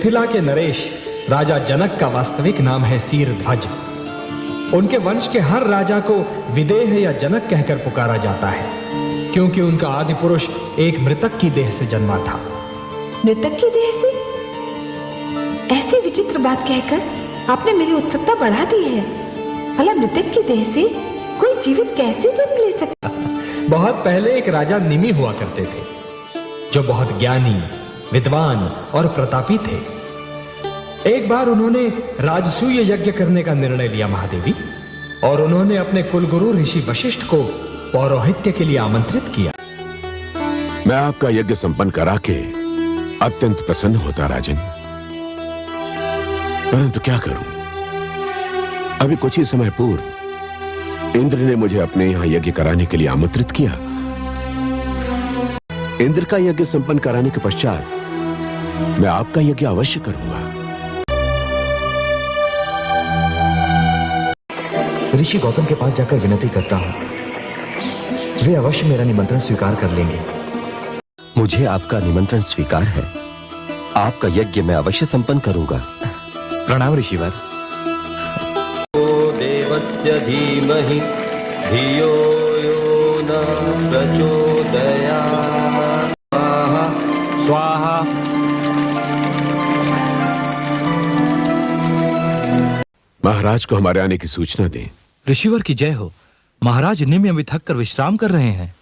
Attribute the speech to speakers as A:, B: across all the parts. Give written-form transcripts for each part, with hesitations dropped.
A: मिथिला के नरेश राजा जनक का वास्तविक नाम है शीरध्वज। उनके वंश के हर राजा को विदेह या जनक कहकर पुकारा जाता है, क्योंकि उनका आदि पुरुष एक मृतक की देह से जन्मा था।
B: मृतक की देह से? ऐसी विचित्र बात कहकर आपने मेरी उत्सुकता बढ़ा दी है। भला मृतक की देह से कोई जीवित कैसे जन्म ले सकता?
A: बहुत पहले एक राजा निमि हुआ करते थे, जो बहुत ज्ञानी, विद्वान और प्रतापी थे। एक बार उन्होंने राजसूय यज्ञ करने का निर्णय लिया महादेवी, और उन्होंने अपने कुलगुरु ऋषि वशिष्ठ को पौरोहित्य के लिए आमंत्रित किया।
C: मैं आपका यज्ञ संपन्न करा के अत्यंत प्रसन्न होता राजन, परंतु क्या करूं, अभी कुछ ही समय पूर्व इंद्र ने मुझे अपने यहां यज्ञ कराने के लिए आमंत्रित किया। इंद्र का यज्ञ संपन्न कराने के पश्चात मैं आपका यज्ञ अवश्य करूंगा।
D: ऋषि गौतम के पास जाकर विनती करता हूं, वे अवश्य मेरा निमंत्रण स्वीकार कर लेंगे।
E: मुझे आपका निमंत्रण स्वीकार है। आपका यज्ञ मैं अवश्य संपन्न करूंगा।
D: प्रणाम ऋषिवर।
E: देवस्य धीमहि धियो यो न प्रचोदयात्। स्वाहा।
C: महाराज को हमारे आने की सूचना दें।
F: ऋषिवर की जय हो। महाराज निम्न अभी थक कर विश्राम कर रहे हैं।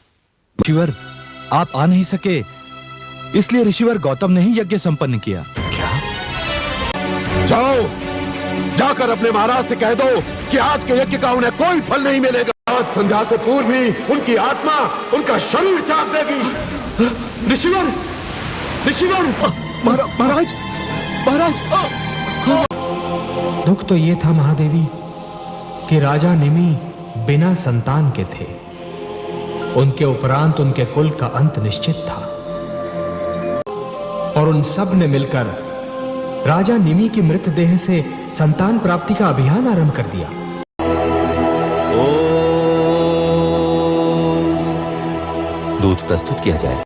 F: ऋषिवर, आप आ नहीं सके, इसलिए ऋषिवर गौतम ने ही यज्ञ संपन्न किया।
C: क्या? जाओ, जाकर अपने महाराज से कह दो कि आज के यज्ञ का उन्हें कोई फल नहीं मिलेगा। आज संध्या से पूर्व ही उनकी आत्मा उनका शरीर त्याग देगी।
F: ऋषिवर, ऋषिवर! महाराज, महाराज!
A: दुख तो ये था महादेवी कि राजा निमि बिना संतान के थे। उनके उपरांत उनके कुल का अंत निश्चित था, और उन सब ने मिलकर राजा निमि की मृतदेह से संतान प्राप्ति का अभियान आरंभ कर दिया।
E: दूध प्रस्तुत किया जाए।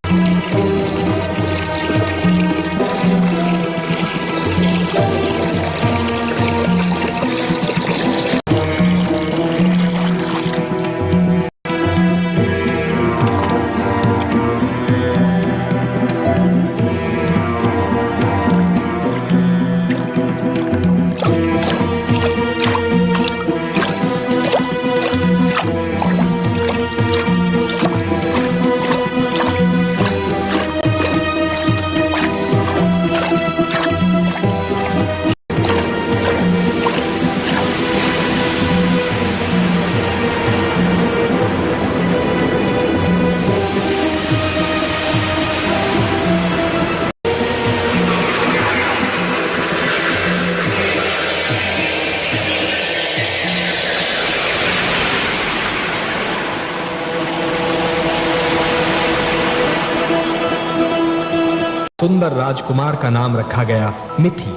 A: सुंदर राजकुमार का नाम रखा गया मिथि,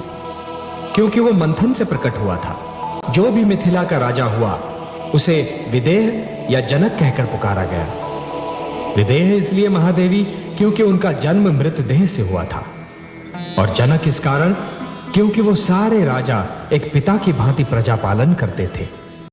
A: क्योंकि वो मंथन से प्रकट हुआ था। जो भी मिथिला का राजा हुआ उसे विदेह या जनक कहकर पुकारा गया। विदेह इसलिए महादेवी क्योंकि उनका जन्म मृतदेह से हुआ था, और जनक इस कारण क्योंकि वो सारे राजा एक पिता की भांति प्रजा पालन करते थे।